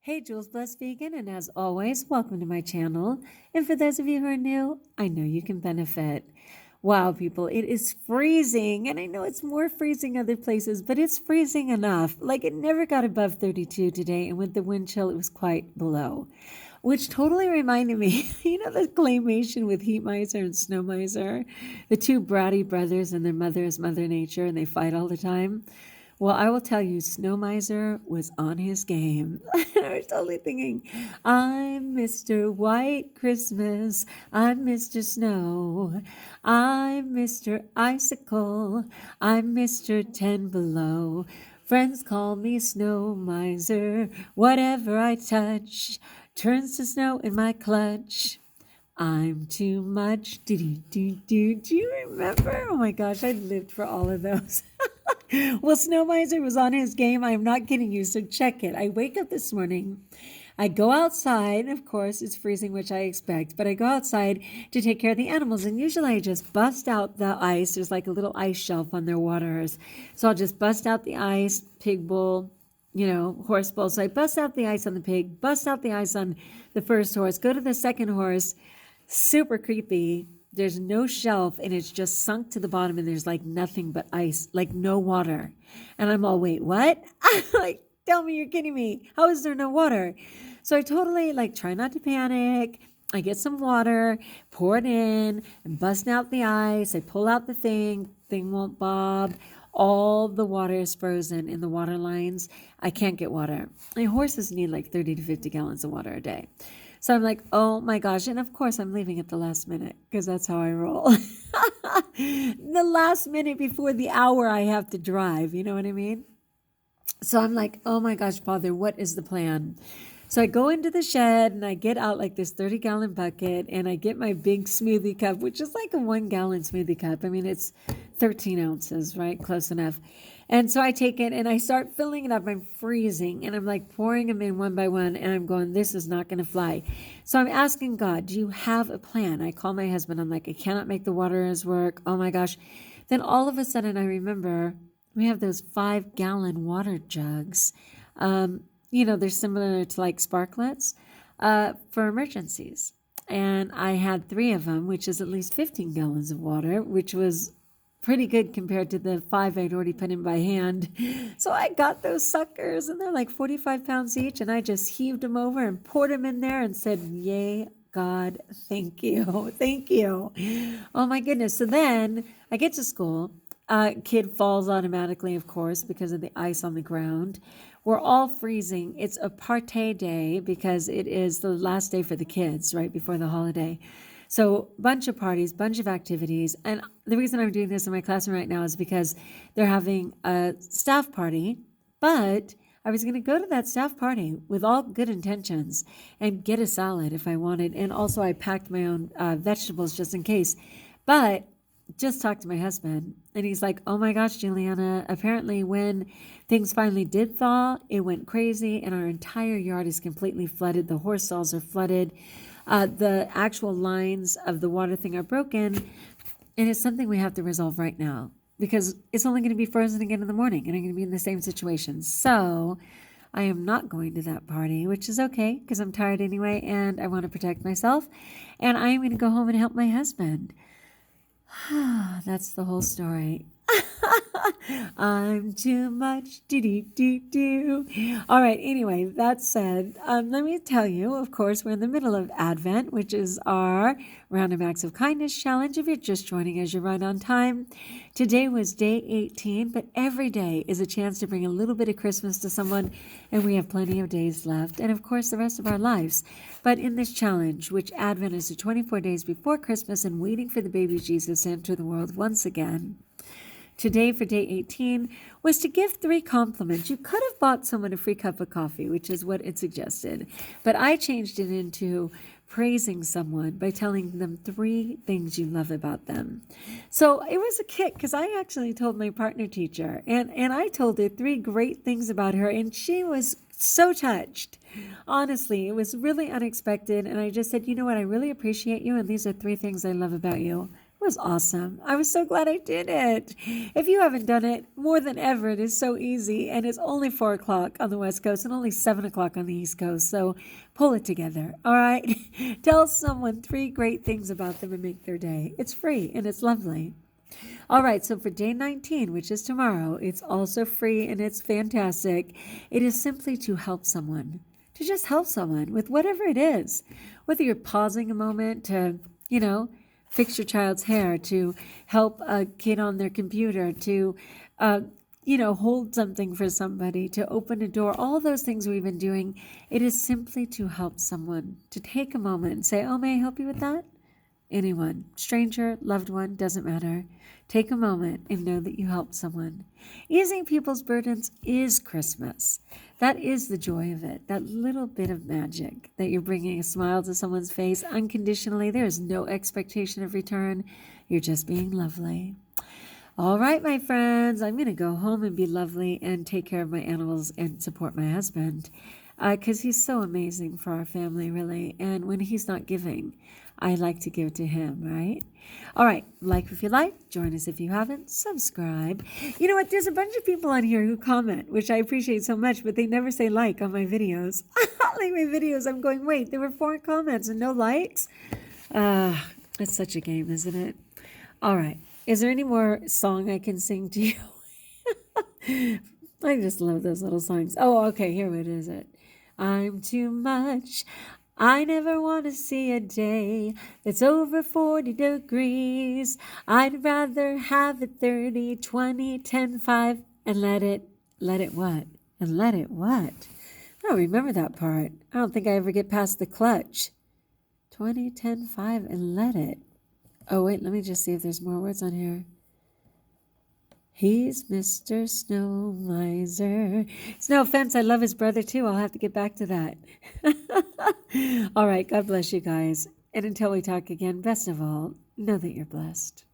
Hey, Jules Blessed Vegan, and as always, welcome to my channel. And for those of you who are new, I know you can benefit. Wow, people, it is freezing, and I know it's more freezing other places, but it's freezing enough. Like, it never got above 32 today, and with the wind chill, it was quite below. Which totally reminded me, the claymation with Heat Miser and Snow Miser, the two bratty brothers, and their mother is Mother Nature, and they fight all the time. Well, I will tell you, Snow Miser was on his game. I was totally thinking, I'm Mr. White Christmas. I'm Mr. Snow. I'm Mr. Icicle. I'm Mr. 10 Below. Friends call me Snow Miser. Whatever I touch turns to snow in my clutch. I'm too much. Do you remember? Oh my gosh, I lived for all of those. Well, Snow Miser was on his game. I am not kidding you, so check it. I wake up this morning. I go outside. Of course, it's freezing, which I expect, but I go outside to take care of the animals, and usually I just bust out the ice. There's like a little ice shelf on their waters. So I'll just bust out the ice, pig bowl, horse bowl. So I bust out the ice on the pig, bust out the ice on the first horse, go to the second horse. Super creepy. There's no shelf and it's just sunk to the bottom and there's like nothing but ice, like no water. And I'm all, wait, what? Like, tell me you're kidding me. How is there no water? So I totally try not to panic. I get some water, pour it in, and bust out the ice. I pull out the thing won't bob. All the water is frozen in the water lines. I can't get water. My horses need like 30 to 50 gallons of water a day. So I'm like, oh my gosh. And of course, I'm leaving at the last minute because that's how I roll. The last minute before the hour I have to drive. You know what I mean? So I'm like, oh my gosh, Father, what is the plan? So I go into the shed and I get out like this 30-gallon bucket and I get my big smoothie cup, which is like a 1-gallon smoothie cup. I mean, it's 13 ounces, right? Close enough. And so I take it and I start filling it up. I'm freezing and I'm like pouring them in one by one and I'm going, this is not going to fly. So I'm asking God, do you have a plan? I call my husband. I'm like, I cannot make the waters work. Oh my gosh. Then all of a sudden I remember we have those 5-gallon water jugs. They're similar to like sparklets for emergencies. And I had 3 of them, which is at least 15 gallons of water, which was pretty good compared to the 5 I'd already put in by hand. So I got those suckers and they're like 45 pounds each. And I just heaved them over and poured them in there and said, yay, God, thank you. Thank you. Oh my goodness. So then I get to school. Kid falls automatically, of course, because of the ice on the ground. We're all freezing. It's a party day because it is the last day for the kids, right before the holiday. So bunch of parties, bunch of activities. And the reason I'm doing this in my classroom right now is because they're having a staff party, but I was going to go to that staff party with all good intentions and get a salad if I wanted. And also I packed my own vegetables just in case. But just talked to my husband and he's like, oh my gosh, Juliana, apparently when things finally did thaw, it went crazy and our entire yard is completely flooded. The horse stalls are flooded. The actual lines of the water thing are broken, and it's something we have to resolve right now because it's only going to be frozen again in the morning and I'm going to be in the same situation. So I am not going to that party, which is okay because I'm tired anyway and I want to protect myself, and I am going to go home and help my husband. That's the whole story. I'm too much. All right. Anyway, that said, let me tell you, of course, we're in the middle of Advent, which is our Random Acts of Kindness challenge. If you're just joining us, you're right on time. Today was day 18, but every day is a chance to bring a little bit of Christmas to someone, and we have plenty of days left, and of course, the rest of our lives. But in this challenge, which Advent is the 24 days before Christmas and waiting for the baby Jesus to enter the world once again, today for day 18 was to give 3 compliments. You could have bought someone a free cup of coffee, which is what it suggested. But I changed it into praising someone by telling them 3 things you love about them. So it was a kick because I actually told my partner teacher and I told her 3 great things about her and she was so touched. Honestly, it was really unexpected. And I just said, you know what? I really appreciate you. And these are 3 things I love about you. was awesome. I was so glad I did it. If you haven't done it, more than ever, it is so easy. And it's only 4 o'clock on the West Coast and only 7 o'clock on the East Coast. So pull it together. All right. Tell someone 3 great things about them and make their day. It's free and it's lovely. All right, so for day 19, which is tomorrow, it's also free and it's fantastic. It is simply to help someone, to just help someone with whatever it is. Whether you're pausing a moment to, fix your child's hair, to help a kid on their computer, to, hold something for somebody, to open a door, all those things we've been doing. It is simply to help someone, to take a moment and say, oh, may I help you with that? Anyone, stranger, loved one, doesn't matter. Take a moment and know that you helped someone. Easing people's burdens is Christmas. That is the joy of it, that little bit of magic that you're bringing a smile to someone's face unconditionally. There is no expectation of return. You're just being lovely. All right, my friends, I'm going to go home and be lovely and take care of my animals and support my husband because he's so amazing for our family, really. And when he's not giving, I like to give to him, right? All right, like if you like, join us if you haven't, subscribe. You know what? There's a bunch of people on here who comment, which I appreciate so much, but they never say like on my videos. Like my videos, I'm going, wait, there were 4 comments and no likes? It's such a game, isn't it? All right. Is there any more song I can sing to you? I just love those little songs. Oh, okay, here it is. I'm too much. I never want to see a day that's over 40 degrees. I'd rather have it 30, 20, 10, 5, and let it what? And let it what? I don't remember that part. I don't think I ever get past the clutch. 20, 10, 5, and let it. Oh, wait, let me just see if there's more words on here. He's Mr. Snow Miser. It's no offense. I love his brother, too. I'll have to get back to that. All right. God bless you guys. And until we talk again, best of all, know that you're blessed.